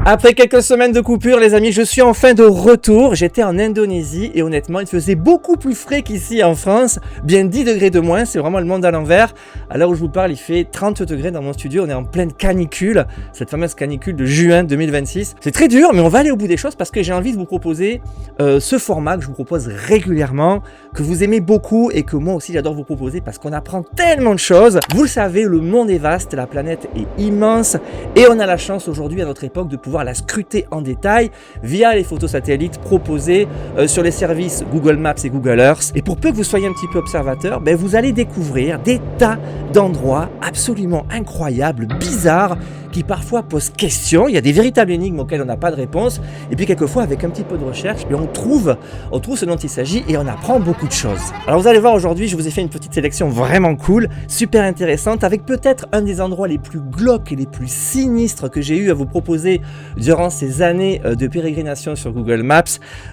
Après quelques semaines de coupure, les amis, je suis enfin de retour. J'étais en Indonésie et honnêtement, il faisait beaucoup plus frais qu'ici en France. Bien 10 degrés de moins, c'est vraiment le monde à l'envers. À l'heure où je vous parle, il fait 30 degrés dans mon studio. On est en pleine canicule, cette fameuse canicule de juin 2026. C'est très dur, mais on va aller au bout des choses parce que j'ai envie de vous proposer ce format que je vous propose régulièrement, que vous aimez beaucoup et que moi aussi j'adore vous proposer parce qu'on apprend tellement de choses. Vous le savez, le monde est vaste, la planète est immense et on a la chance aujourd'hui à notre époque de pouvoir la scruter en détail via les photos satellites proposées sur les services Google Maps et Google Earth. Et pour peu que vous soyez un petit peu observateur, vous allez découvrir des tas d'endroits absolument incroyables, bizarres, qui parfois posent question. Il y a des véritables énigmes auxquelles on n'a pas de réponse. Et puis quelquefois, avec un petit peu de recherche, on trouve ce dont il s'agit et on apprend beaucoup de choses. Alors vous allez voir, aujourd'hui, je vous ai fait une petite sélection vraiment cool, super intéressante, avec peut-être un des endroits les plus glauques et les plus sinistres que j'ai eu à vous proposer durant ces années de pérégrination sur Google Maps.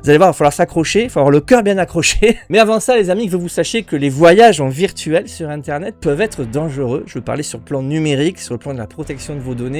Vous allez voir, il va falloir s'accrocher, il va falloir le cœur bien accroché. Mais avant ça, les amis, que vous sachiez que les voyages en virtuel sur Internet peuvent être dangereux. Je veux parler sur le plan numérique, sur le plan de la protection de vos données.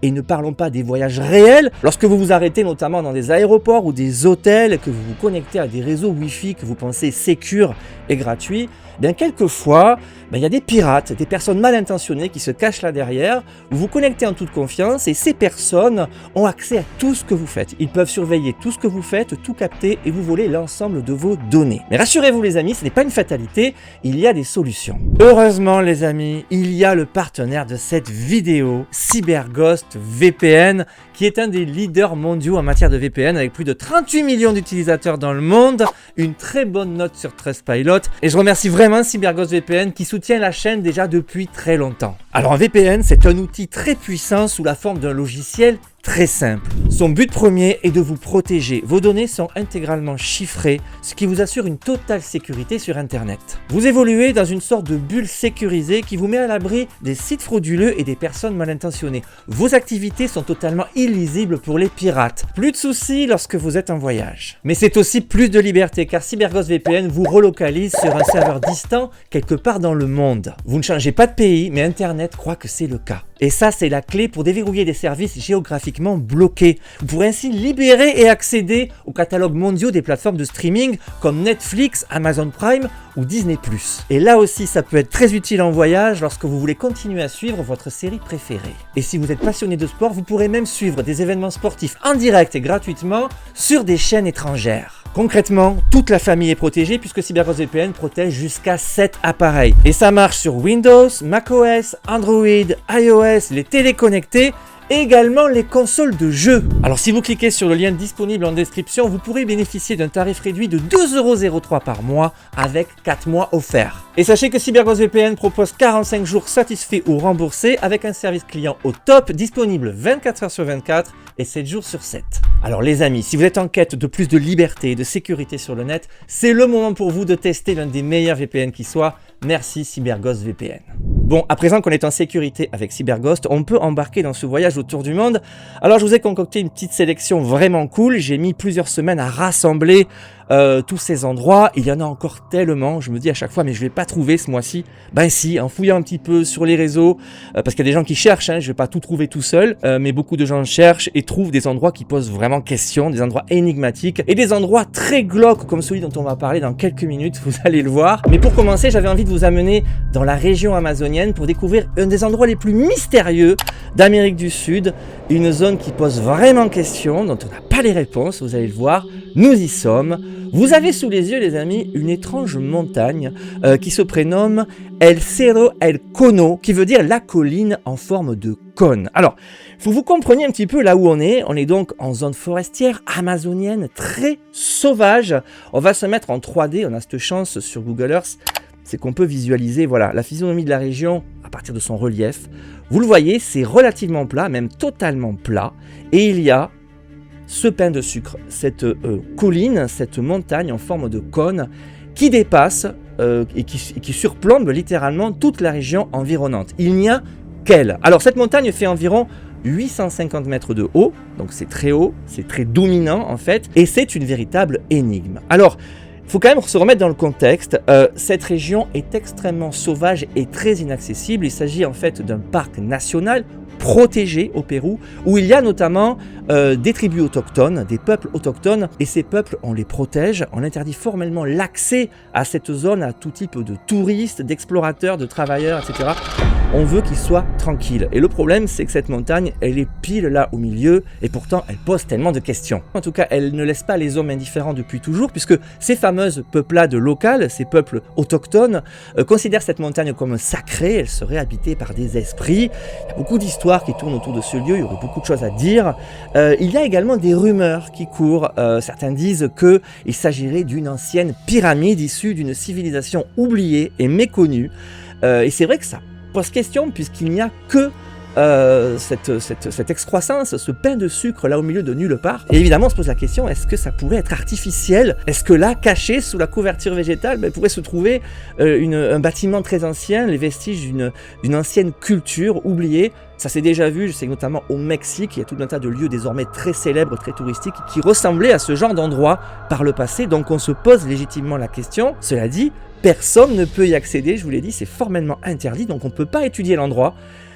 Et ne parlons pas des voyages réels. Lorsque vous vous arrêtez notamment dans des aéroports ou des hôtels, que vous vous connectez à des réseaux Wi-Fi que vous pensez sécures et gratuits, quelquefois, il y a des pirates, des personnes mal intentionnées qui se cachent là derrière. Vous vous connectez en toute confiance et ces personnes ont accès à tout ce que vous faites. Ils peuvent surveiller tout ce que vous faites, tout capter et vous voler l'ensemble de vos données. Mais rassurez-vous les amis, ce n'est pas une fatalité, il y a des solutions. Heureusement les amis, il y a le partenaire de cette vidéo, CyberGhost VPN, qui est un des leaders mondiaux en matière de VPN avec plus de 38 millions d'utilisateurs dans le monde, une très bonne note sur Trustpilot et je remercie vraiment CyberGhost VPN qui soutient la chaîne déjà depuis très longtemps. Alors un VPN, c'est un outil très puissant sous la forme d'un logiciel très simple. Son but premier est de vous protéger. Vos données sont intégralement chiffrées, ce qui vous assure une totale sécurité sur Internet. Vous évoluez dans une sorte de bulle sécurisée qui vous met à l'abri des sites frauduleux et des personnes mal intentionnées. Vos activités sont totalement illisibles pour les pirates. Plus de soucis lorsque vous êtes en voyage. Mais c'est aussi plus de liberté car CyberGhost VPN vous relocalise sur un serveur distant quelque part dans le monde. Vous ne changez pas de pays, mais Internet croit que c'est le cas. Et ça, c'est la clé pour déverrouiller des services géographiquement bloqués. Vous pourrez ainsi libérer et accéder aux catalogues mondiaux des plateformes de streaming comme Netflix, Amazon Prime ou Disney+. Et là aussi, ça peut être très utile en voyage lorsque vous voulez continuer à suivre votre série préférée. Et si vous êtes passionné de sport, vous pourrez même suivre des événements sportifs en direct et gratuitement sur des chaînes étrangères. Concrètement, toute la famille est protégée puisque CyberGhost VPN protège jusqu'à 7 appareils. Et ça marche sur Windows, macOS, Android, iOS, les téléconnectés et également les consoles de jeux. Alors si vous cliquez sur le lien disponible en description, vous pourrez bénéficier d'un tarif réduit de 2,03 € par mois avec 4 mois offerts. Et sachez que CyberGhost VPN propose 45 jours satisfaits ou remboursés avec un service client au top disponible 24 h sur 24 et 7 jours sur 7. Alors les amis, si vous êtes en quête de plus de liberté et de sécurité sur le net, c'est le moment pour vous de tester l'un des meilleurs VPN qui soit. Merci CyberGhost VPN. Bon, à présent qu'on est en sécurité avec CyberGhost, on peut embarquer dans ce voyage autour du monde. Alors je vous ai concocté une petite sélection vraiment cool. J'ai mis plusieurs semaines à rassembler tous ces endroits. Il y en a encore tellement, je me dis à chaque fois, mais je vais pas trouver ce mois-ci. Ben si, en fouillant un petit peu sur les réseaux, parce qu'il y a des gens qui cherchent, je vais pas tout trouver tout seul, mais beaucoup de gens cherchent et trouvent des endroits qui posent vraiment question, des endroits énigmatiques et des endroits très glauques comme celui dont on va parler dans quelques minutes, vous allez le voir. Mais pour commencer, j'avais envie de vous amener dans la région amazonienne pour découvrir un des endroits les plus mystérieux d'Amérique du Sud, une zone qui pose vraiment question, dont on n'a pas les réponses, vous allez le voir, nous y sommes. Vous avez sous les yeux, les amis, une étrange montagne qui se prénomme El Cerro El Cono, qui veut dire la colline en forme de cône. Alors, il faut que vous compreniez un petit peu là où on est. On est donc en zone forestière amazonienne, très sauvage. On va se mettre en 3D, on a cette chance sur Google Earth, c'est qu'on peut visualiser la physionomie de la région à partir de son relief. Vous le voyez, c'est relativement plat, même totalement plat, et il y a ce pain de sucre, cette colline, cette montagne en forme de cône qui dépasse et qui surplombe littéralement toute la région environnante. Il n'y a qu'elle. Alors cette montagne fait environ 850 mètres de haut, donc c'est très haut, c'est très dominant en fait, et c'est une véritable énigme. Alors, il faut quand même se remettre dans le contexte. Cette région est extrêmement sauvage et très inaccessible. Il s'agit en fait d'un parc national protégé au Pérou, où il y a notamment des tribus autochtones, des peuples autochtones, et ces peuples, on les protège, on interdit formellement l'accès à cette zone à tout type de touristes, d'explorateurs, de travailleurs, etc. On veut qu'ils soient tranquilles. Et le problème, c'est que cette montagne, elle est pile là au milieu, et pourtant, elle pose tellement de questions. En tout cas, elle ne laisse pas les hommes indifférents depuis toujours, puisque ces fameuses peuplades locales, ces peuples autochtones, considèrent cette montagne comme sacrée, elle serait habitée par des esprits. Il y a beaucoup d'histoires qui tournent autour de ce lieu, il y aurait beaucoup de choses à dire. Il y a également des rumeurs qui courent. Certains disent qu'il s'agirait d'une ancienne pyramide issue d'une civilisation oubliée et méconnue. Et c'est vrai que ça pose question, puisqu'il n'y a que cette excroissance, ce pain de sucre là au milieu de nulle part. Et évidemment, on se pose la question, est-ce que ça pourrait être artificiel? Est-ce que là, caché sous la couverture végétale, pourrait se trouver un bâtiment très ancien, les vestiges d'une ancienne culture oubliée? Ça s'est déjà vu, je sais notamment au Mexique, il y a tout un tas de lieux désormais très célèbres, très touristiques, qui ressemblaient à ce genre d'endroit par le passé. Donc on se pose légitimement la question. Cela dit, personne ne peut y accéder, je vous l'ai dit, c'est formellement interdit, donc on ne peut pas étudier l'endroit.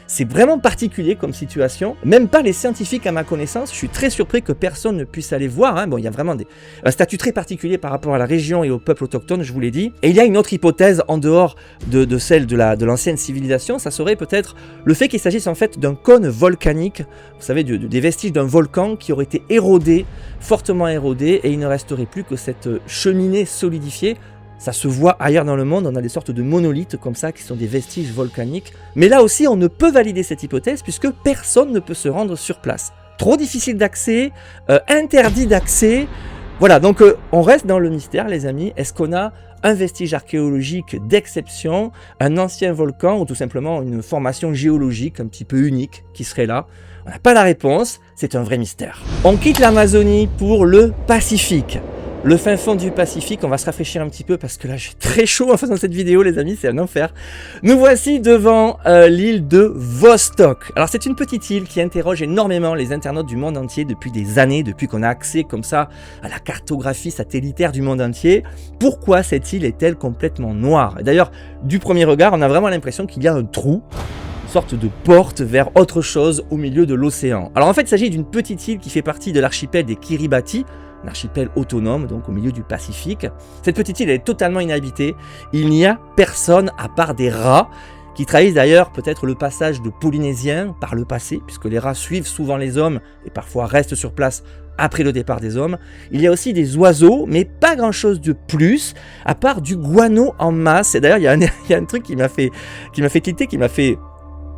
C'est vraiment particulier comme situation, même pas les scientifiques à ma connaissance, je suis très surpris que personne ne puisse aller voir, hein. Bon, il y a vraiment un statut très particulier par rapport à la région et au peuple autochtone, je vous l'ai dit. Et il y a une autre hypothèse en dehors de celle de l'ancienne civilisation, ça serait peut-être le fait qu'il s'agisse en fait d'un cône volcanique, vous savez, des vestiges d'un volcan qui aurait été érodé, fortement érodé, et il ne resterait plus que cette cheminée solidifiée. Ça se voit ailleurs dans le monde, on a des sortes de monolithes comme ça qui sont des vestiges volcaniques. Mais là aussi, on ne peut valider cette hypothèse puisque personne ne peut se rendre sur place. Trop difficile d'accès, interdit d'accès. Voilà, donc on reste dans le mystère, les amis. Est-ce qu'on a un vestige archéologique d'exception, un ancien volcan ou tout simplement une formation géologique un petit peu unique qui serait là? On n'a pas la réponse, c'est un vrai mystère. On quitte l'Amazonie pour le Pacifique. Le fin fond du Pacifique, on va se rafraîchir un petit peu parce que là j'ai très chaud en faisant cette vidéo, les amis, c'est un enfer. Nous voici devant l'île de Vostok. Alors c'est une petite île qui interroge énormément les internautes du monde entier depuis des années, depuis qu'on a accès comme ça à la cartographie satellitaire du monde entier. Pourquoi cette île est-elle complètement noire? D'ailleurs, du premier regard, on a vraiment l'impression qu'il y a un trou, une sorte de porte vers autre chose au milieu de l'océan. Alors en fait, il s'agit d'une petite île qui fait partie de l'archipel des Kiribati, un archipel autonome, donc au milieu du Pacifique. Cette petite île elle est totalement inhabitée. Il n'y a personne à part des rats, qui trahissent d'ailleurs peut-être le passage de Polynésiens par le passé, puisque les rats suivent souvent les hommes et parfois restent sur place après le départ des hommes. Il y a aussi des oiseaux, mais pas grand-chose de plus, à part du guano en masse. Et d'ailleurs, il y a un truc qui m'a fait tilter, qui m'a fait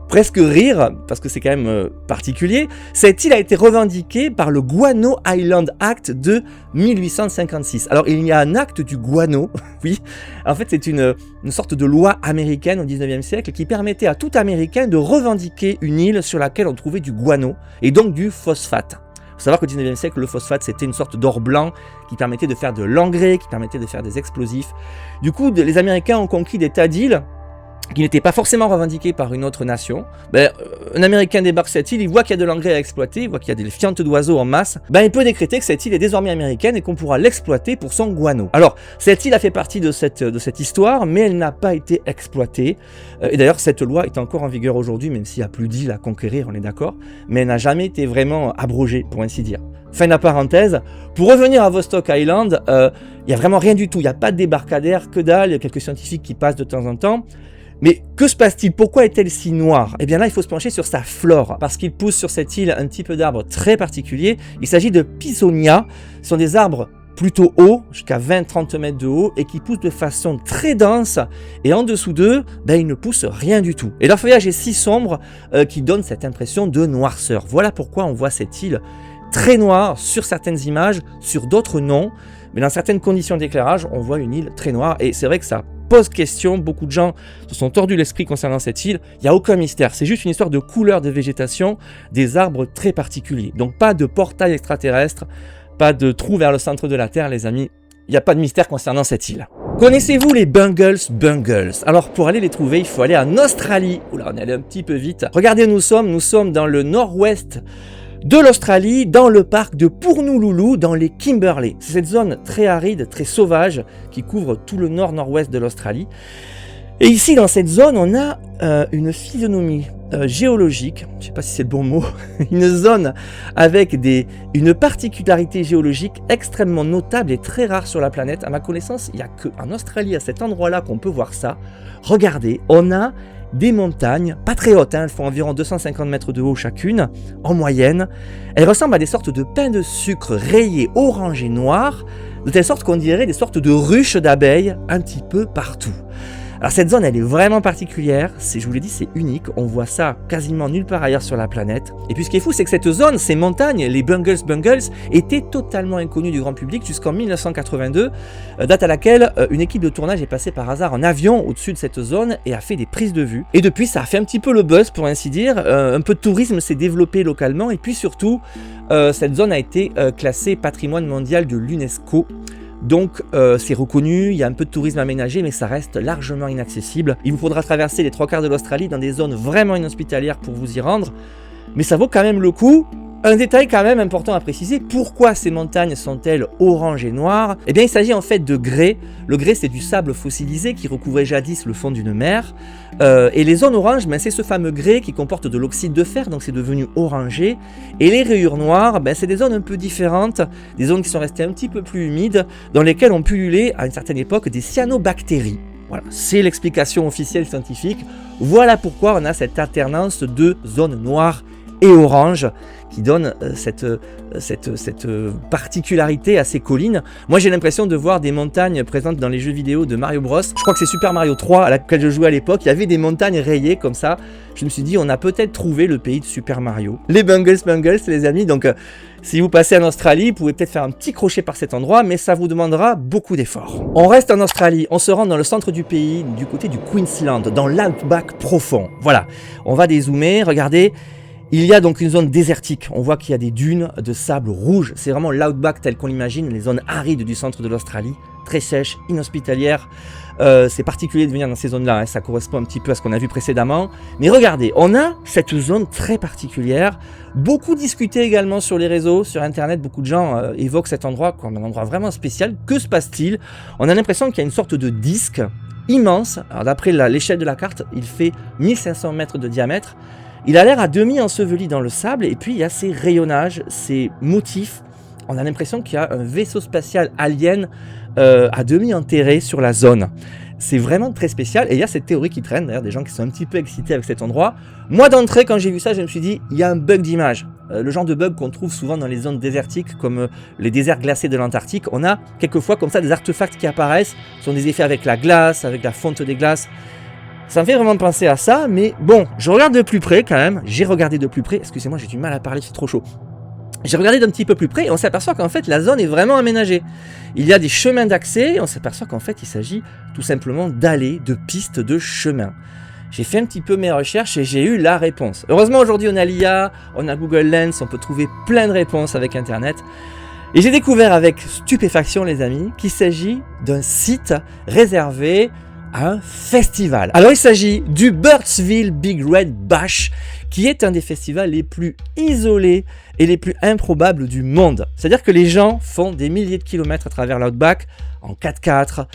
presque rire, parce que c'est quand même particulier. Cette île a été revendiquée par le Guano Island Act de 1856. Alors il y a un acte du guano, oui, en fait c'est une sorte de loi américaine au 19e siècle qui permettait à tout Américain de revendiquer une île sur laquelle on trouvait du guano, et donc du phosphate. Il faut savoir qu'au 19e siècle, le phosphate c'était une sorte d'or blanc qui permettait de faire de l'engrais, qui permettait de faire des explosifs. Du coup, les Américains ont conquis des tas d'îles qui n'était pas forcément revendiqué par une autre nation. Un Américain débarque sur cette île, il voit qu'il y a de l'engrais à exploiter, il voit qu'il y a des fientes d'oiseaux en masse, il peut décréter que cette île est désormais américaine et qu'on pourra l'exploiter pour son guano. Alors, cette île a fait partie de cette histoire, mais elle n'a pas été exploitée. Et d'ailleurs, cette loi est encore en vigueur aujourd'hui, même s'il n'y a plus d'îles à conquérir, on est d'accord, mais elle n'a jamais été vraiment abrogée, pour ainsi dire. Fin de la parenthèse. Pour revenir à Vostok Island, il n'y a vraiment rien du tout, il n'y a pas de débarcadère, que dalle, il y a quelques scientifiques qui passent de temps en temps. Mais que se passe-t-il? Pourquoi est-elle si noire? Eh bien là, il faut se pencher sur sa flore, parce qu'il pousse sur cette île un type d'arbre très particulier. Il s'agit de Pisonia. Ce sont des arbres plutôt hauts, jusqu'à 20-30 mètres de haut, et qui poussent de façon très dense, et en dessous d'eux, ils ne poussent rien du tout. Et leur feuillage est si sombre qu'il donne cette impression de noirceur. Voilà pourquoi on voit cette île très noire sur certaines images, sur d'autres non, mais dans certaines conditions d'éclairage, on voit une île très noire, et c'est vrai que ça pose question, beaucoup de gens se sont tordus l'esprit concernant cette île, il n'y a aucun mystère, c'est juste une histoire de couleur de végétation, des arbres très particuliers. Donc pas de portail extraterrestre, pas de trou vers le centre de la Terre les amis, il n'y a pas de mystère concernant cette île. Connaissez-vous les Bungles? Alors pour aller les trouver, il faut aller en Australie. Oula, on est allé un petit peu vite. Regardez où nous sommes dans le nord-ouest de l'Australie, dans le parc de Purnululu, dans les Kimberley. C'est cette zone très aride, très sauvage, qui couvre tout le nord-nord-ouest de l'Australie. Et ici, dans cette zone, on a une physionomie géologique, je ne sais pas si c'est le bon mot, une zone avec une particularité géologique extrêmement notable et très rare sur la planète. À ma connaissance, il n'y a qu'en Australie, à cet endroit-là, qu'on peut voir ça. Regardez, on a des montagnes, pas très hautes, elles font environ 250 mètres de haut chacune, en moyenne. Elles ressemblent à des sortes de pains de sucre rayés orange et noir, de telle sorte qu'on dirait des sortes de ruches d'abeilles un petit peu partout. Alors cette zone, elle est vraiment particulière, je vous l'ai dit, c'est unique, on voit ça quasiment nulle part ailleurs sur la planète. Et puis ce qui est fou, c'est que cette zone, ces montagnes, les Bungles, étaient totalement inconnues du grand public jusqu'en 1982, date à laquelle une équipe de tournage est passée par hasard en avion au-dessus de cette zone et a fait des prises de vue. Et depuis, ça a fait un petit peu le buzz, pour ainsi dire, un peu de tourisme s'est développé localement, et puis surtout, cette zone a été classée patrimoine mondial de l'UNESCO. Donc c'est reconnu, il y a un peu de tourisme aménagé, mais ça reste largement inaccessible. Il vous faudra traverser les 3/4 de l'Australie dans des zones vraiment inhospitalières pour vous y rendre, mais ça vaut quand même le coup. Un détail quand même important à préciser, pourquoi ces montagnes sont-elles orange et noires? Eh bien il s'agit en fait de grès. Le grès c'est du sable fossilisé qui recouvrait jadis le fond d'une mer. Et les zones oranges, c'est ce fameux grès qui comporte de l'oxyde de fer, donc c'est devenu orangé. Et les rayures noires, c'est des zones un peu différentes, des zones qui sont restées un petit peu plus humides, dans lesquelles ont pullulé à une certaine époque des cyanobactéries. Voilà, c'est l'explication officielle scientifique. Voilà pourquoi on a cette alternance de zones noires et orange qui donne cette particularité à ces collines. Moi j'ai l'impression de voir des montagnes présentes dans les jeux vidéo de Mario Bros. Je crois que c'est Super Mario 3 à laquelle je jouais à l'époque, il y avait des montagnes rayées comme ça. Je me suis dit on a peut-être trouvé le pays de Super Mario. Les Bungles les amis, donc si vous passez en Australie, vous pouvez peut-être faire un petit crochet par cet endroit, mais ça vous demandera beaucoup d'efforts. On reste en Australie, on se rend dans le centre du pays, du côté du Queensland, dans l'outback profond. Voilà, on va dézoomer, regardez. Il y a donc une zone désertique, on voit qu'il y a des dunes de sable rouge, c'est vraiment l'outback tel qu'on l'imagine, les zones arides du centre de l'Australie, très sèches, inhospitalières. C'est particulier de venir dans ces zones-là, ça correspond un petit peu à ce qu'on a vu précédemment. Mais regardez, on a cette zone très particulière, beaucoup discutée également sur les réseaux, sur internet, beaucoup de gens évoquent cet endroit comme un endroit vraiment spécial. Que se passe-t-il? On a l'impression qu'il y a une sorte de disque immense, alors d'après l'échelle de la carte, il fait 1500 mètres de diamètre. Il a l'air à demi enseveli dans le sable et puis il y a ces rayonnages, ces motifs. On a l'impression qu'il y a un vaisseau spatial alien à demi enterré sur la zone. C'est vraiment très spécial et il y a cette théorie qui traîne, d'ailleurs des gens qui sont un petit peu excités avec cet endroit. Moi d'entrée quand j'ai vu ça je me suis dit il y a un bug d'image. Le genre de bug qu'on trouve souvent dans les zones désertiques comme les déserts glacés de l'Antarctique. On a quelquefois comme ça des artefacts qui apparaissent, ce sont des effets avec la glace, avec la fonte des glaces. Ça me fait vraiment penser à ça, mais bon, je regarde de plus près quand même. J'ai regardé de plus près. Excusez-moi, j'ai du mal à parler, c'est trop chaud. J'ai regardé d'un petit peu plus près et on s'aperçoit qu'en fait la zone est vraiment aménagée. Il y a des chemins d'accès et on s'aperçoit qu'en fait il s'agit tout simplement d'allées, de pistes, de chemins. J'ai fait un petit peu mes recherches et j'ai eu la réponse. Heureusement aujourd'hui on a l'IA, on a Google Lens, on peut trouver plein de réponses avec Internet. Et j'ai découvert avec stupéfaction les amis qu'il s'agit d'un site réservé à un festival. Alors il s'agit du Birdsville Big Red Bash, qui est un des festivals les plus isolés et les plus improbables du monde. C'est-à-dire que les gens font des milliers de kilomètres à travers l'outback, en 4x4,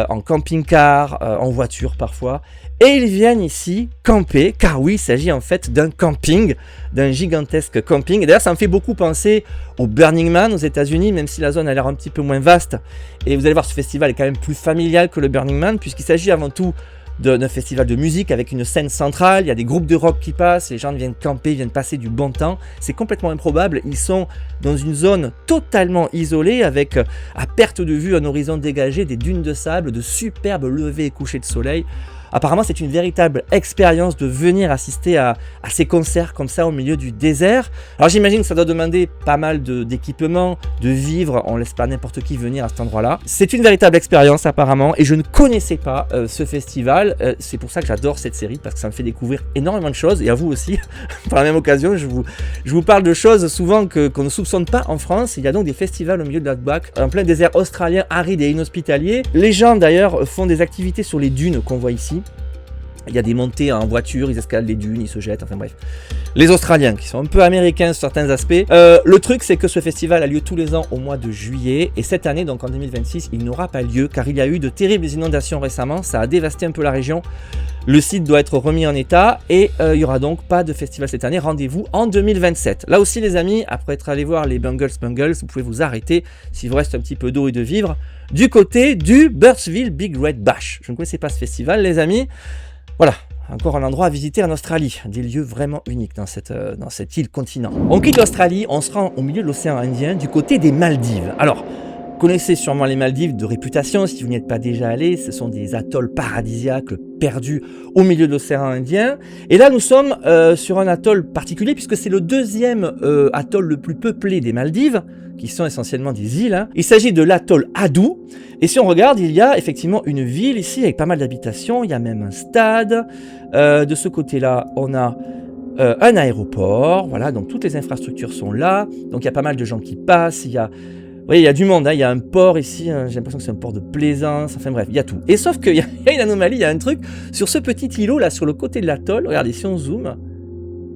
en camping-car, en voiture parfois, et ils viennent ici camper, car oui, il s'agit en fait d'un camping, d'un gigantesque camping. Et d'ailleurs, ça me fait beaucoup penser au Burning Man aux États-Unis, même si la zone a l'air un petit peu moins vaste. Et vous allez voir, ce festival est quand même plus familial que le Burning Man, puisqu'il s'agit avant tout d'un festival de musique avec une scène centrale, il y a des groupes de rock qui passent, les gens viennent camper, viennent passer du bon temps, c'est complètement improbable, ils sont dans une zone totalement isolée avec à perte de vue un horizon dégagé, des dunes de sable, de superbes levées et couchers de soleil. Apparemment c'est une véritable expérience de venir assister à ces concerts comme ça au milieu du désert. Alors j'imagine que ça doit demander pas mal d'équipements, de vivres, on laisse pas n'importe qui venir à cet endroit-là. C'est une véritable expérience apparemment et je ne connaissais pas ce festival. C'est pour ça que j'adore cette série parce que ça me fait découvrir énormément de choses et à vous aussi. Par la même occasion, je vous parle de choses souvent qu'on ne soupçonne pas en France. Il y a donc des festivals au milieu de l'outback, en plein désert australien aride et inhospitalier. Les gens d'ailleurs font des activités sur les dunes qu'on voit ici. Il y a des montées en voiture, ils escaladent les dunes, ils se jettent, enfin bref. Les Australiens, qui sont un peu américains sur certains aspects. Le truc, c'est que ce festival a lieu tous les ans au mois de juillet. Et cette année, donc en 2026, il n'aura pas lieu car il y a eu de terribles inondations récemment. Ça a dévasté un peu la région. Le site doit être remis en état et il n'y aura donc pas de festival cette année. Rendez-vous en 2027. Là aussi, les amis, après être allé voir les Bungles, vous pouvez vous arrêter s'il vous reste un petit peu d'eau et de vivre du côté du Birdsville Big Red Bash. Je ne connaissais pas ce festival, les amis. Voilà, encore un endroit à visiter en Australie, des lieux vraiment uniques dans cette île-continent. On quitte l'Australie, on se rend au milieu de l'océan Indien, du côté des Maldives. Alors, vous connaissez sûrement les Maldives de réputation, si vous n'y êtes pas déjà allé, ce sont des atolls paradisiaques perdus au milieu de l'océan Indien. Et là, nous sommes sur un atoll particulier, puisque c'est le deuxième atoll le plus peuplé des Maldives, qui sont essentiellement des îles. Hein. Il s'agit de l'atoll Addu. Et si on regarde, il y a effectivement une ville ici avec pas mal d'habitations. Il y a même un stade. De ce côté-là, on a un aéroport. Voilà, donc toutes les infrastructures sont là. Donc il y a pas mal de gens qui passent. Il y a du monde. Hein. Il y a un port ici. Hein. J'ai l'impression que c'est un port de plaisance. Enfin bref, il y a tout. Et sauf qu'il y a une anomalie. Il y a un truc. Sur ce petit îlot là, sur le côté de l'atoll, regardez, si on zoome,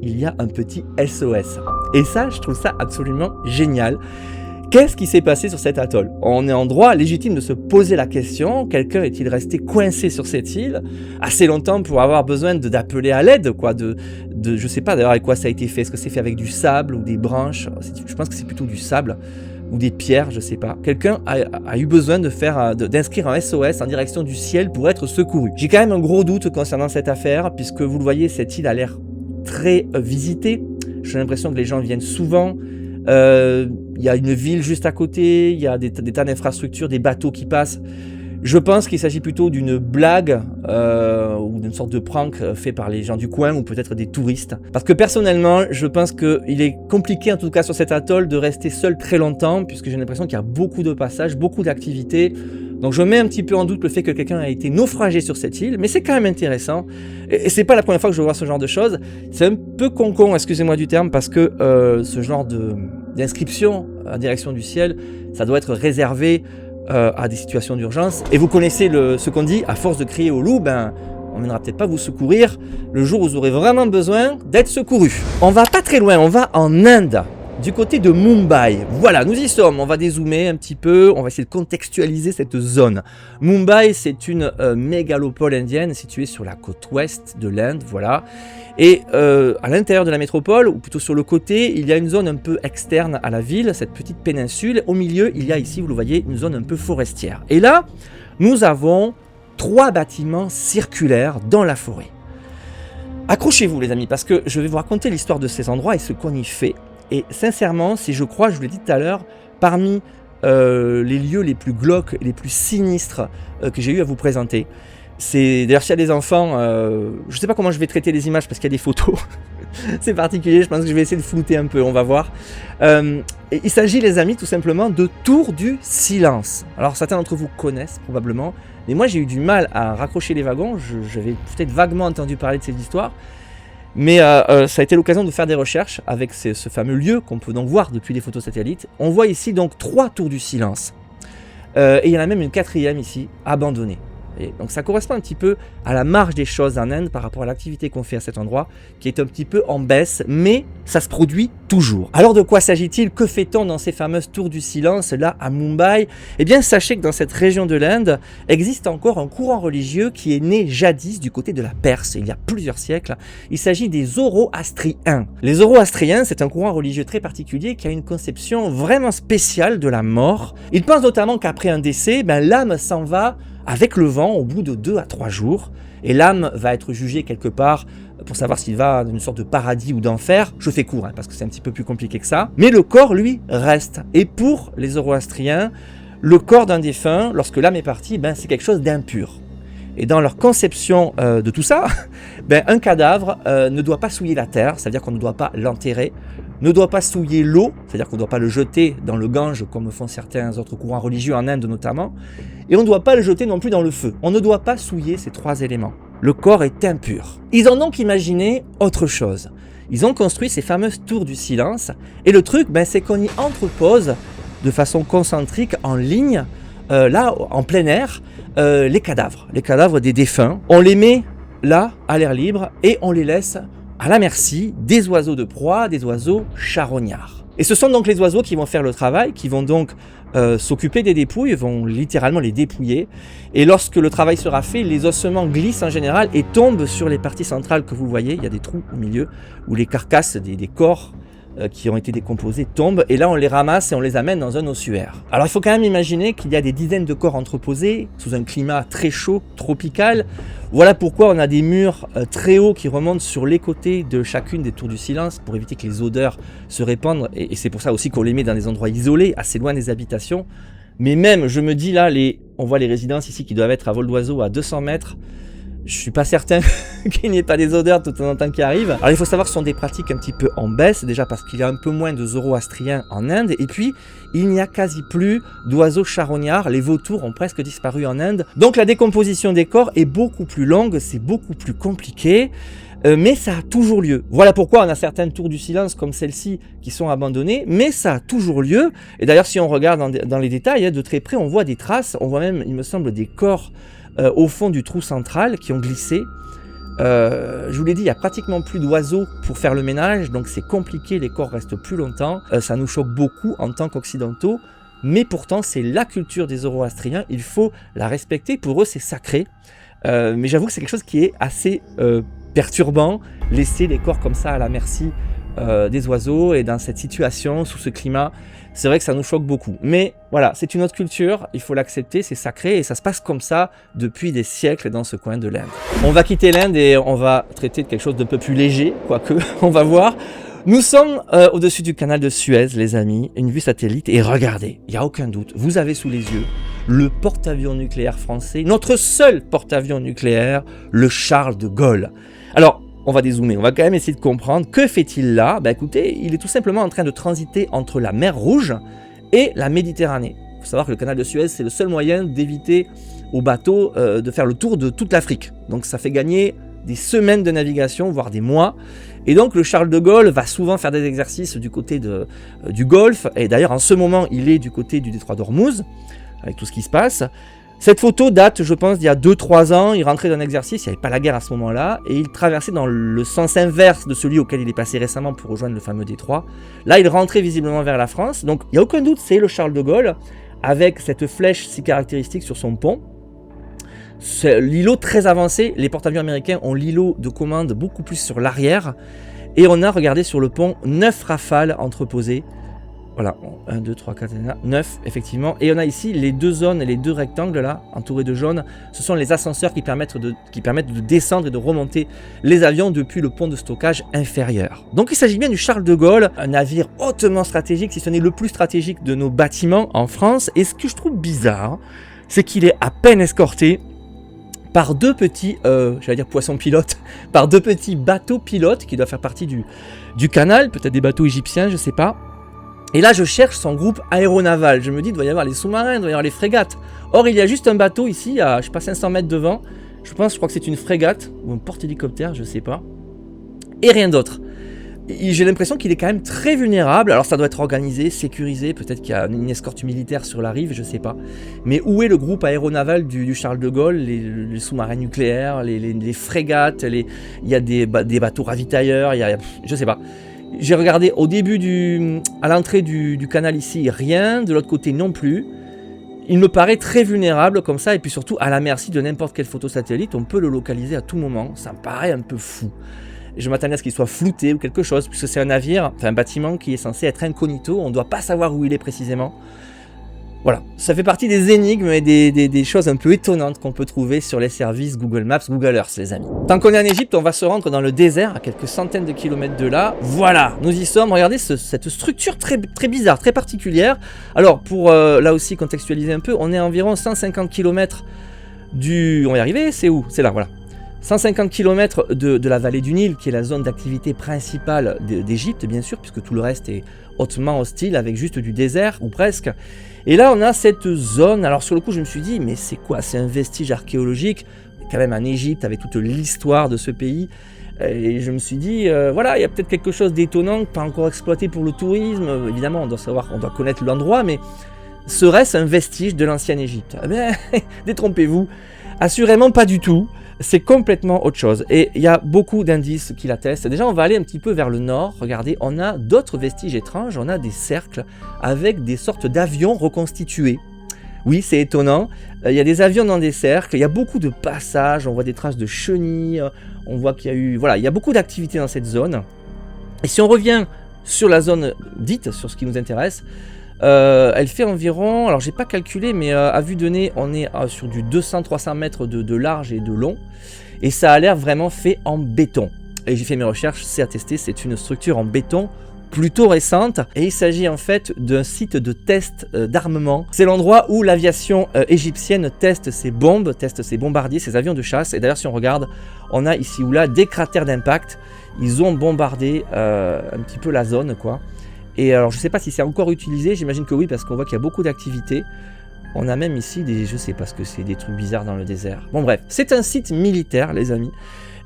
il y a un petit SOS. Et ça, je trouve ça absolument génial. Qu'est-ce qui s'est passé sur cet atoll? On est en droit légitime de se poser la question. Quelqu'un est-il resté coincé sur cette île assez longtemps pour avoir besoin d'appeler à l'aide, quoi, je sais pas d'ailleurs avec quoi ça a été fait. Est-ce que c'est fait avec du sable ou des branches? Je pense que c'est plutôt du sable ou des pierres, je sais pas. Quelqu'un a eu besoin d'inscrire un SOS en direction du ciel pour être secouru. J'ai quand même un gros doute concernant cette affaire, puisque vous le voyez, cette île a l'air très visitée. J'ai l'impression que les gens viennent souvent. Il y a une ville juste à côté, il y a des tas d'infrastructures, des bateaux qui passent. Je pense qu'il s'agit plutôt d'une blague ou d'une sorte de prank fait par les gens du coin ou peut-être des touristes. Parce que personnellement, je pense qu'il est compliqué en tout cas sur cet atoll de rester seul très longtemps, puisque j'ai l'impression qu'il y a beaucoup de passages, beaucoup d'activités. Donc je mets un petit peu en doute le fait que quelqu'un a été naufragé sur cette île, mais c'est quand même intéressant. Et c'est pas la première fois que je vois ce genre de choses. C'est un peu con, excusez-moi du terme, parce que ce genre d'inscription en direction du ciel, ça doit être réservé à des situations d'urgence. Et vous connaissez ce qu'on dit, à force de crier au loup, on ne viendra peut-être pas vous secourir le jour où vous aurez vraiment besoin d'être secouru. On va pas très loin, on va en Inde. Du côté de Mumbai, voilà, nous y sommes, on va dézoomer un petit peu, on va essayer de contextualiser cette zone. Mumbai, c'est une mégalopole indienne située sur la côte ouest de l'Inde, voilà. Et à l'intérieur de la métropole, ou plutôt sur le côté, il y a une zone un peu externe à la ville, cette petite péninsule. Au milieu, il y a ici, vous le voyez, une zone un peu forestière. Et là, nous avons 3 bâtiments circulaires dans la forêt. Accrochez-vous les amis, parce que je vais vous raconter l'histoire de ces endroits et ce qu'on y fait. Et sincèrement, si je crois, je vous l'ai dit tout à l'heure, parmi les lieux les plus glauques et les plus sinistres que j'ai eu à vous présenter, d'ailleurs s'il y a des enfants, je ne sais pas comment je vais traiter les images parce qu'il y a des photos, c'est particulier, je pense que je vais essayer de flouter un peu, on va voir. Il s'agit les amis tout simplement de Tour du Silence. Alors certains d'entre vous connaissent probablement, mais moi j'ai eu du mal à raccrocher les wagons, j'avais peut-être vaguement entendu parler de cette histoire. Mais ça a été l'occasion de faire des recherches avec ce fameux lieu qu'on peut donc voir depuis les photos satellites. On voit ici donc 3 tours du silence. Et il y en a même une 4e ici, abandonnée. Et donc ça correspond un petit peu à la marge des choses en Inde par rapport à l'activité qu'on fait à cet endroit, qui est un petit peu en baisse, mais ça se produit toujours. Alors de quoi s'agit-il? Que fait-on dans ces fameuses tours du silence là à Mumbai? Eh bien sachez que dans cette région de l'Inde existe encore un courant religieux qui est né jadis du côté de la Perse, il y a plusieurs siècles. Il s'agit des Zoroastriens. Les Zoroastriens, c'est un courant religieux très particulier qui a une conception vraiment spéciale de la mort. Ils pensent notamment qu'après un décès, l'âme s'en va avec le vent au bout de 2 à 3 jours, et l'âme va être jugée quelque part pour savoir s'il va dans une sorte de paradis ou d'enfer. Je fais court, parce que c'est un petit peu plus compliqué que ça. Mais le corps, lui, reste. Et pour les Zoroastriens, le corps d'un défunt, lorsque l'âme est partie, c'est quelque chose d'impur. Et dans leur conception de tout ça, un cadavre ne doit pas souiller la terre, c'est-à-dire qu'on ne doit pas l'enterrer, ne doit pas souiller l'eau, c'est-à-dire qu'on ne doit pas le jeter dans le Gange, comme font certains autres courants religieux en Inde notamment, et on ne doit pas le jeter non plus dans le feu. On ne doit pas souiller ces 3 éléments. Le corps est impur. Ils ont donc imaginé autre chose. Ils ont construit ces fameuses tours du silence, et le truc, c'est qu'on y entrepose de façon concentrique, en ligne, là, en plein air, les cadavres des défunts. On les met là, à l'air libre, et on les laisse à la merci des oiseaux de proie, des oiseaux charognards. Et ce sont donc les oiseaux qui vont faire le travail, qui vont donc s'occuper des dépouilles, vont littéralement les dépouiller. Et lorsque le travail sera fait, les ossements glissent en général et tombent sur les parties centrales que vous voyez. Il y a des trous au milieu où les carcasses des corps qui ont été décomposés tombent. Et là, on les ramasse et on les amène dans un ossuaire. Alors, il faut quand même imaginer qu'il y a des dizaines de corps entreposés sous un climat très chaud, tropical. Voilà pourquoi on a des murs très hauts qui remontent sur les côtés de chacune des tours du silence pour éviter que les odeurs se répandent. Et c'est pour ça aussi qu'on les met dans des endroits isolés, assez loin des habitations. Mais même, je me dis là, on voit les résidences ici qui doivent être à vol d'oiseau à 200 mètres. Je suis pas certain qu'il n'y ait pas des odeurs tout en temps qui arrivent. Alors il faut savoir que ce sont des pratiques un petit peu en baisse, déjà parce qu'il y a un peu moins de zoroastriens en Inde, et puis il n'y a quasi plus d'oiseaux charognards, les vautours ont presque disparu en Inde. Donc la décomposition des corps est beaucoup plus longue, c'est beaucoup plus compliqué, mais ça a toujours lieu. Voilà pourquoi on a certaines tours du silence comme celle-ci qui sont abandonnées, mais ça a toujours lieu. Et d'ailleurs si on regarde dans les détails, de très près, on voit des traces, on voit même, il me semble, des corps au fond du trou central qui ont glissé. Je vous l'ai dit, il n'y a pratiquement plus d'oiseaux pour faire le ménage, donc c'est compliqué, les corps restent plus longtemps. Ça nous choque beaucoup en tant qu'occidentaux, mais pourtant c'est la culture des Zoroastriens, il faut la respecter, pour eux c'est sacré. Mais j'avoue que c'est quelque chose qui est assez perturbant, laisser les corps comme ça à la merci des oiseaux, et dans cette situation, sous ce climat, c'est vrai que ça nous choque beaucoup. Mais voilà, c'est une autre culture, il faut l'accepter, c'est sacré, et ça se passe comme ça depuis des siècles dans ce coin de l'Inde. On va quitter l'Inde et on va traiter de quelque chose d'un peu plus léger, quoique, on va voir. Nous sommes au-dessus du canal de Suez, les amis, une vue satellite, et regardez, il n'y a aucun doute, vous avez sous les yeux le porte-avions nucléaire français, notre seul porte-avions nucléaire, le Charles de Gaulle. Alors, on va dézoomer, on va quand même essayer de comprendre. Que fait-il là? Écoutez, il est tout simplement en train de transiter entre la mer Rouge et la Méditerranée. Il faut savoir que le canal de Suez, c'est le seul moyen d'éviter aux bateaux de faire le tour de toute l'Afrique. Donc ça fait gagner des semaines de navigation, voire des mois. Et donc le Charles de Gaulle va souvent faire des exercices du côté du Golfe. Et d'ailleurs, en ce moment, il est du côté du détroit d'Ormuz, avec tout ce qui se passe. Cette photo date, je pense, d'il y a 2-3 ans. Il rentrait d'un exercice, il n'y avait pas la guerre à ce moment-là, et il traversait dans le sens inverse de celui auquel il est passé récemment pour rejoindre le fameux détroit. Là, il rentrait visiblement vers la France, donc il n'y a aucun doute, c'est le Charles de Gaulle, avec cette flèche si caractéristique sur son pont. C'est l'îlot très avancé, les porte-avions américains ont l'îlot de commande beaucoup plus sur l'arrière, et on a, regardé sur le pont, 9 Rafales entreposées. Voilà, 1, 2, 3, 4, 9, effectivement. Et on a ici les deux zones, les deux rectangles là, entourés de jaune. Ce sont les ascenseurs qui permettent de descendre et de remonter les avions depuis le pont de stockage inférieur. Donc il s'agit bien du Charles de Gaulle, un navire hautement stratégique, si ce n'est le plus stratégique de nos bâtiments en France. Et ce que je trouve bizarre, c'est qu'il est à peine escorté par deux petits, j'allais dire poissons pilotes, par deux petits bateaux pilotes qui doivent faire partie du canal, peut-être des bateaux égyptiens, je sais pas. Et là, je cherche son groupe aéronaval. Je me dis, il doit y avoir les sous-marins, il doit y avoir les frégates. Or, il y a juste un bateau ici, à, je sais pas, 500 mètres devant. Je crois que c'est une frégate, ou un porte-hélicoptère, je sais pas. Et rien d'autre. J'ai l'impression qu'il est quand même très vulnérable. Alors, ça doit être organisé, sécurisé. Peut-être qu'il y a une escorte militaire sur la rive, je sais pas. Mais où est le groupe aéronaval du Charles de Gaulle? Les sous-marins nucléaires, les frégates, il y a des bateaux ravitailleurs, je sais pas. J'ai regardé au début à l'entrée du canal ici, rien, de l'autre côté non plus. Il me paraît très vulnérable comme ça, et puis surtout à la merci de n'importe quelle photo satellite, on peut le localiser à tout moment, ça me paraît un peu fou. Et je m'attendais à ce qu'il soit flouté ou quelque chose, puisque c'est un navire, enfin un bâtiment qui est censé être incognito, on ne doit pas savoir où il est précisément. Voilà, ça fait partie des énigmes et des choses un peu étonnantes qu'on peut trouver sur les services Google Maps, Google Earth, les amis. Tant qu'on est en Égypte, on va se rendre dans le désert, à quelques centaines de kilomètres de là. Voilà, nous y sommes. Regardez cette structure très, très bizarre, très particulière. Alors, pour là aussi contextualiser un peu, on est à environ 150 km On va y arriver, c'est où? C'est là, voilà. 150 km de la vallée du Nil, qui est la zone d'activité principale d'Égypte, bien sûr, puisque tout le reste est hautement hostile, avec juste du désert, ou presque. Et là, on a cette zone. Alors, sur le coup, je me suis dit, mais c'est quoi? C'est un vestige archéologique, quand même en Égypte, avec toute l'histoire de ce pays. Et je me suis dit, voilà, il y a peut-être quelque chose d'étonnant, pas encore exploité pour le tourisme. Évidemment, on doit connaître l'endroit, mais Serait-ce un vestige de l'ancienne Égypte? Eh bien, détrompez-vous, assurément pas du tout. C'est complètement autre chose. Et il y a beaucoup d'indices qui l'attestent. Déjà, on va aller un petit peu vers le nord. Regardez, on a d'autres vestiges étranges. On a des cercles avec des sortes d'avions reconstitués. Oui, c'est étonnant. Il y a des avions dans des cercles. Il y a beaucoup de passages. On voit des traces de chenilles. On voit qu'il y a eu... Voilà, il y a beaucoup d'activités dans cette zone. Et si on revient sur la zone dite, sur ce qui nous intéresse, elle fait environ, alors j'ai pas calculé, mais à vue de nez, on est sur du 200-300 mètres de large et de long. Et ça a l'air vraiment fait en béton. Et j'ai fait mes recherches, c'est attesté, c'est une structure en béton plutôt récente. Et il s'agit en fait d'un site de test d'armement. C'est l'endroit où l'aviation égyptienne teste ses bombes, teste ses bombardiers, ses avions de chasse. Et d'ailleurs, si on regarde, on a ici ou là des cratères d'impact. Ils ont bombardé un petit peu la zone, quoi. Et alors, je ne sais pas si c'est encore utilisé, j'imagine que oui, parce qu'on voit qu'il y a beaucoup d'activités. On a même ici des, je sais pas ce que c'est, des trucs bizarres dans le désert. Bon bref, c'est un site militaire, les amis.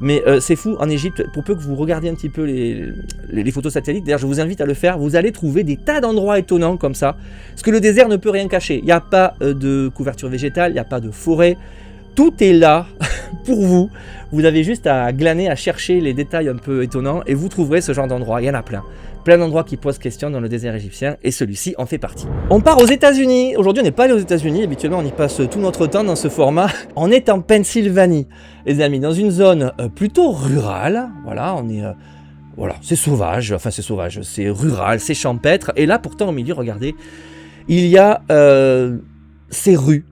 Mais c'est fou, en Égypte, pour peu que vous regardiez un petit peu les photos satellites, d'ailleurs je vous invite à le faire, vous allez trouver des tas d'endroits étonnants comme ça. Parce que le désert ne peut rien cacher. Il n'y a pas de couverture végétale, il n'y a pas de forêt. Tout est là pour vous. Vous avez juste à glaner, à chercher les détails un peu étonnants et vous trouverez ce genre d'endroits. Il y en a plein. Plein d'endroits qui posent question dans le désert égyptien et celui-ci en fait partie. On part aux États-Unis. Aujourd'hui, on n'est pas allé aux États-Unis. Habituellement, on y passe tout notre temps dans ce format. On est en Pennsylvanie, les amis, dans une zone plutôt rurale. Voilà, on est... voilà, c'est sauvage. Enfin, c'est sauvage. C'est rural, c'est champêtre. Et là, pourtant, au milieu, regardez, il y a ces rues.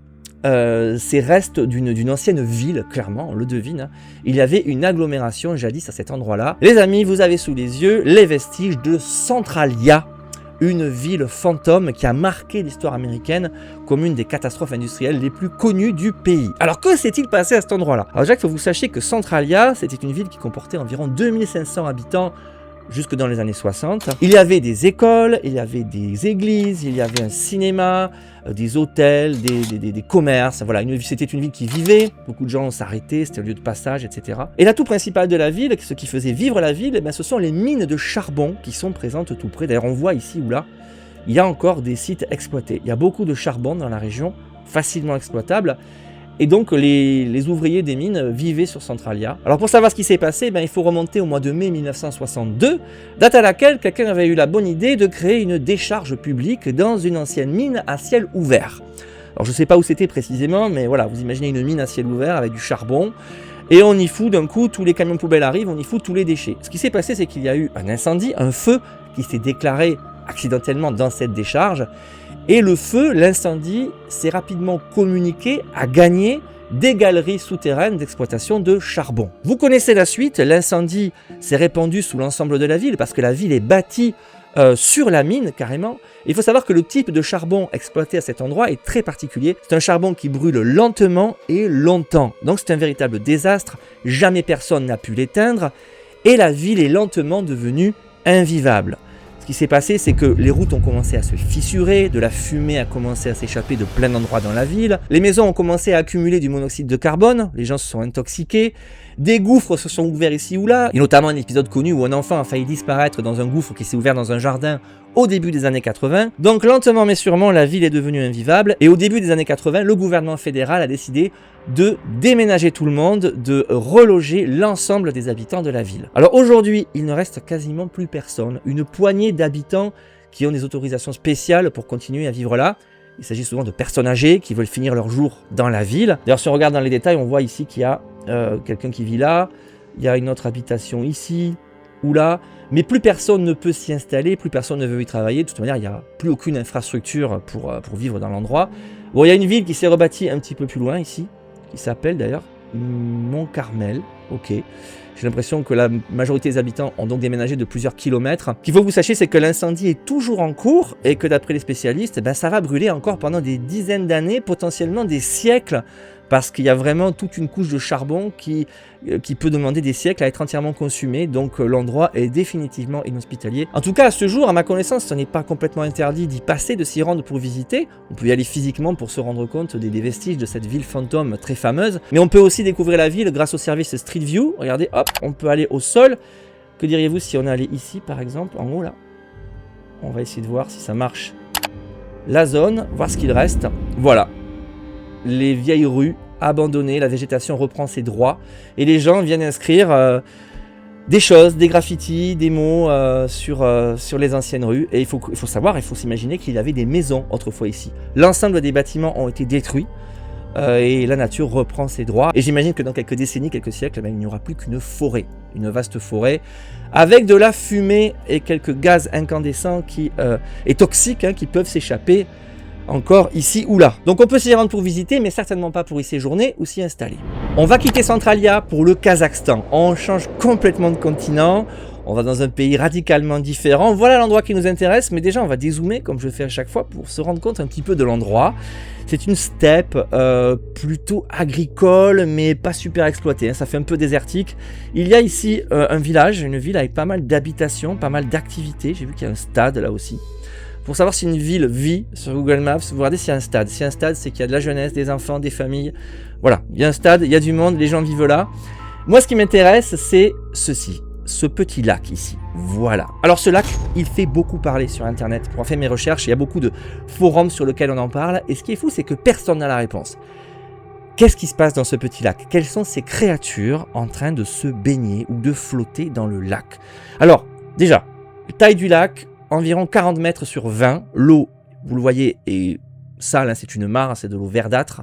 Ces restes d'une ancienne ville, clairement, on le devine. Hein. Il y avait une agglomération jadis à cet endroit-là. Les amis, vous avez sous les yeux les vestiges de Centralia, une ville fantôme qui a marqué l'histoire américaine comme une des catastrophes industrielles les plus connues du pays. Alors que s'est-il passé à cet endroit-là? Alors déjà, il faut que vous sachiez que Centralia, c'était une ville qui comportait environ 2500 habitants jusque dans les années 60. Il y avait des écoles, il y avait des églises, il y avait un cinéma, des hôtels, des commerces. Voilà, c'était une ville qui vivait, beaucoup de gens s'arrêtaient, c'était un lieu de passage, etc. Et l'atout principal de la ville, ce qui faisait vivre la ville, ce sont les mines de charbon qui sont présentes tout près. D'ailleurs, on voit ici ou là, il y a encore des sites exploités. Il y a beaucoup de charbon dans la région, facilement exploitable. Et donc les ouvriers des mines vivaient sur Centralia. Alors pour savoir ce qui s'est passé, il faut remonter au mois de mai 1962, date à laquelle quelqu'un avait eu la bonne idée de créer une décharge publique dans une ancienne mine à ciel ouvert. Alors je ne sais pas où c'était précisément, mais voilà, vous imaginez une mine à ciel ouvert avec du charbon, et on y fout d'un coup, tous les camions poubelles arrivent, on y fout tous les déchets. Ce qui s'est passé, c'est qu'il y a eu un incendie, un feu qui s'est déclaré accidentellement dans cette décharge. Et le feu, l'incendie, s'est rapidement communiqué à gagner des galeries souterraines d'exploitation de charbon. Vous connaissez la suite, l'incendie s'est répandu sous l'ensemble de la ville parce que la ville est bâtie sur la mine carrément. Il faut savoir que le type de charbon exploité à cet endroit est très particulier. C'est un charbon qui brûle lentement et longtemps. Donc c'est un véritable désastre, jamais personne n'a pu l'éteindre et la ville est lentement devenue invivable. Ce qui s'est passé, c'est que les routes ont commencé à se fissurer, de la fumée a commencé à s'échapper de plein d'endroits dans la ville, les maisons ont commencé à accumuler du monoxyde de carbone, les gens se sont intoxiqués, des gouffres se sont ouverts ici ou là, et notamment un épisode connu où un enfant a failli disparaître dans un gouffre qui s'est ouvert dans un jardin au début des années 80. Donc lentement mais sûrement, la ville est devenue invivable, et au début des années 80, le gouvernement fédéral a décidé de déménager tout le monde, de reloger l'ensemble des habitants de la ville. Alors aujourd'hui, il ne reste quasiment plus personne, une poignée d'habitants qui ont des autorisations spéciales pour continuer à vivre là. Il s'agit souvent de personnes âgées qui veulent finir leur jour dans la ville. D'ailleurs, si on regarde dans les détails, on voit ici qu'il y a quelqu'un qui vit là, il y a une autre habitation ici ou là, mais plus personne ne peut s'y installer, plus personne ne veut y travailler. De toute manière, il n'y a plus aucune infrastructure pour vivre dans l'endroit. Bon, il y a une ville qui s'est rebâtie un petit peu plus loin ici, qui s'appelle d'ailleurs Mont-Carmel. Ok. J'ai l'impression que la majorité des habitants ont donc déménagé de plusieurs kilomètres. Ce qu'il faut que vous sachiez, c'est que l'incendie est toujours en cours et que d'après les spécialistes, ça va brûler encore pendant des dizaines d'années, potentiellement des siècles, parce qu'il y a vraiment toute une couche de charbon qui peut demander des siècles à être entièrement consumée. Donc l'endroit est définitivement inhospitalier. En tout cas, à ce jour, à ma connaissance, ce n'est pas complètement interdit d'y passer, de s'y rendre pour visiter. On peut y aller physiquement pour se rendre compte des vestiges de cette ville fantôme très fameuse. Mais on peut aussi découvrir la ville grâce au service Street View. Regardez, hop, on peut aller au sol. Que diriez-vous si on allait ici, par exemple, en haut là? On va essayer de voir si ça marche. la zone, voir ce qu'il reste. Voilà, les vieilles rues abandonnées, la végétation reprend ses droits et les gens viennent inscrire des choses, des graffitis, des mots sur les anciennes rues. Et il faut savoir, il faut s'imaginer qu'il y avait des maisons autrefois ici. L'ensemble des bâtiments ont été détruits et la nature reprend ses droits. Et j'imagine que dans quelques décennies, quelques siècles, il n'y aura plus qu'une forêt, une vaste forêt, avec de la fumée et quelques gaz incandescents et toxiques qui peuvent s'échapper encore ici ou là. Donc on peut s'y rendre pour visiter, mais certainement pas pour y séjourner ou s'y installer. On va quitter Centralia pour le Kazakhstan. On change complètement de continent. On va dans un pays radicalement différent. Voilà l'endroit qui nous intéresse, mais déjà on va dézoomer comme je fais à chaque fois pour se rendre compte un petit peu de l'endroit. C'est une steppe plutôt agricole, mais pas super exploitée. Ça fait un peu désertique. Il y a ici un village, une ville avec pas mal d'habitations, pas mal d'activités. J'ai vu qu'il y a un stade là aussi. Pour savoir si une ville vit sur Google Maps, vous regardez s'il y a un stade. S'il y a un stade, c'est qu'il y a de la jeunesse, des enfants, des familles. Voilà, il y a un stade, il y a du monde, les gens vivent là. Moi, ce qui m'intéresse, c'est ceci, ce petit lac ici. Voilà. Alors ce lac, il fait beaucoup parler sur Internet. Pour en faire mes recherches, il y a beaucoup de forums sur lesquels on en parle. Et ce qui est fou, c'est que personne n'a la réponse. Qu'est-ce qui se passe dans ce petit lac? Quelles sont ces créatures en train de se baigner ou de flotter dans le lac? Alors, déjà, taille du lac, environ 40 mètres sur 20. L'eau, vous le voyez, est sale, c'est une mare, c'est de l'eau verdâtre.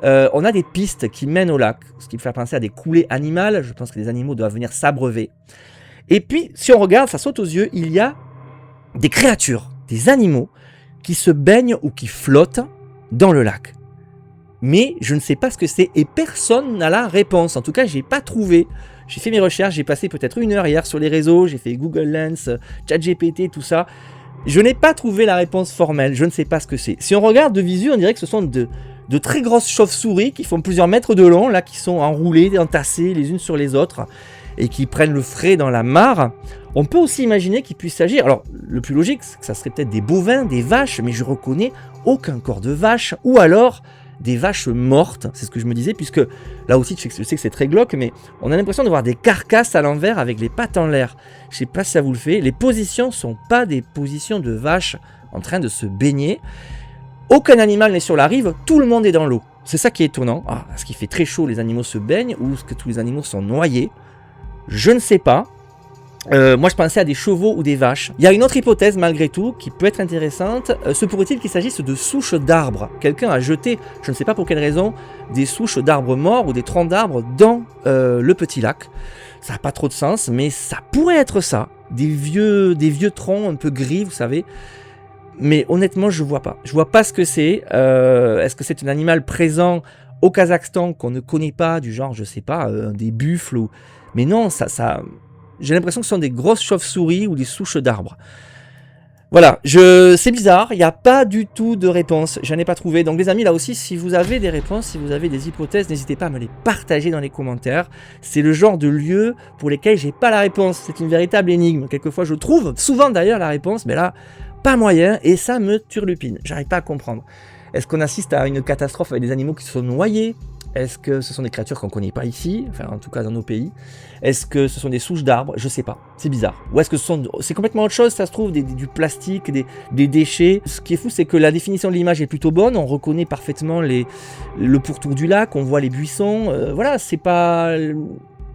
On a des pistes qui mènent au lac, ce qui me fait penser à des coulées animales. Je pense que les animaux doivent venir s'abreuver. Et puis, si on regarde, ça saute aux yeux, il y a des créatures, des animaux qui se baignent ou qui flottent dans le lac. Mais je ne sais pas ce que c'est et personne n'a la réponse. En tout cas, je n'ai pas trouvé. J'ai fait mes recherches, j'ai passé peut-être 1 heure hier sur les réseaux, j'ai fait Google Lens, ChatGPT, tout ça. Je n'ai pas trouvé la réponse formelle, je ne sais pas ce que c'est. Si on regarde de visu, on dirait que ce sont de très grosses chauves-souris qui font plusieurs mètres de long, là, qui sont enroulées, entassées les unes sur les autres et qui prennent le frais dans la mare. On peut aussi imaginer qu'il puisse s'agir, alors le plus logique, c'est que ça serait peut-être des bovins, des vaches, mais je reconnais aucun corps de vache, ou alors des vaches mortes, c'est ce que je me disais, puisque là aussi je sais que c'est très glauque, mais on a l'impression de voir des carcasses à l'envers avec les pattes en l'air. Je sais pas si ça vous le fait, les positions sont pas des positions de vaches en train de se baigner. Aucun animal n'est sur la rive, tout le monde est dans l'eau. C'est ça qui est étonnant. Est-ce qu'il fait très chaud, les animaux se baignent, ou est-ce que tous les animaux sont noyés? Je ne sais pas. Moi je pensais à des chevaux ou des vaches. Il y a une autre hypothèse malgré tout qui peut être intéressante. Se pourrait-il qu'il s'agisse de souches d'arbres? Quelqu'un a jeté, je ne sais pas pour quelle raison, des souches d'arbres morts ou des troncs d'arbres dans le petit lac. Ça n'a pas trop de sens, mais ça pourrait être ça. Des vieux troncs un peu gris, vous savez. Mais honnêtement, je vois pas. Je vois pas ce que c'est. Est-ce que c'est un animal présent au Kazakhstan qu'on ne connaît pas, du genre, je sais pas, des buffles ou... Mais non, ça... J'ai l'impression que ce sont des grosses chauves-souris ou des souches d'arbres. Voilà, c'est bizarre, il n'y a pas du tout de réponse, j'en ai pas trouvé. Donc les amis, là aussi, si vous avez des réponses, si vous avez des hypothèses, n'hésitez pas à me les partager dans les commentaires. C'est le genre de lieu pour lesquels j'ai pas la réponse, c'est une véritable énigme. Quelquefois je trouve, souvent d'ailleurs la réponse, mais là, pas moyen, et ça me turlupine, j'arrive pas à comprendre. Est-ce qu'on assiste à une catastrophe avec des animaux qui se sont noyés? Est-ce que ce sont des créatures qu'on ne connaît pas ici, enfin en tout cas dans nos pays? Est-ce que ce sont des souches d'arbres? Je sais pas, c'est bizarre. Ou est-ce que c'est complètement autre chose, ça se trouve, du plastique, des déchets? Ce qui est fou, c'est que la définition de l'image est plutôt bonne, on reconnaît parfaitement le pourtour du lac, on voit les buissons, voilà, c'est pas...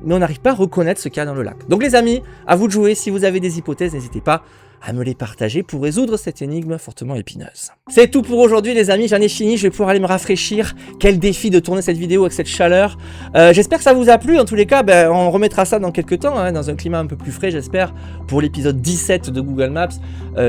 Mais on n'arrive pas à reconnaître ce qu'il y a dans le lac. Donc les amis, à vous de jouer, si vous avez des hypothèses, n'hésitez pas à me les partager pour résoudre cette énigme fortement épineuse. C'est tout pour aujourd'hui les amis, j'en ai fini, je vais pouvoir aller me rafraîchir. Quel défi de tourner cette vidéo avec cette chaleur. J'espère que ça vous a plu, en tous les cas, on remettra ça dans quelques temps, dans un climat un peu plus frais j'espère, pour l'épisode 17 de Google Maps.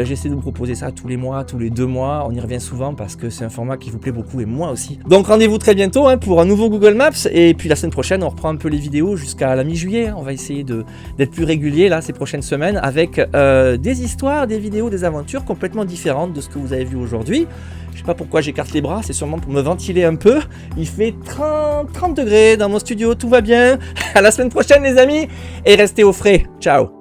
J'essaie de vous proposer ça tous les mois, tous les 2 mois, on y revient souvent parce que c'est un format qui vous plaît beaucoup et moi aussi. Donc rendez-vous très bientôt pour un nouveau Google Maps, et puis la semaine prochaine on reprend un peu les vidéos jusqu'à la mi-juillet, on va essayer d'être plus régulier là ces prochaines semaines avec des histoires, des vidéos, des aventures complètement différentes de ce que vous avez vu aujourd'hui. Je sais pas pourquoi j'écarte les bras, c'est sûrement pour me ventiler un peu. Il fait 30 degrés dans mon studio, tout va bien. À la semaine prochaine les amis, et restez au frais. Ciao.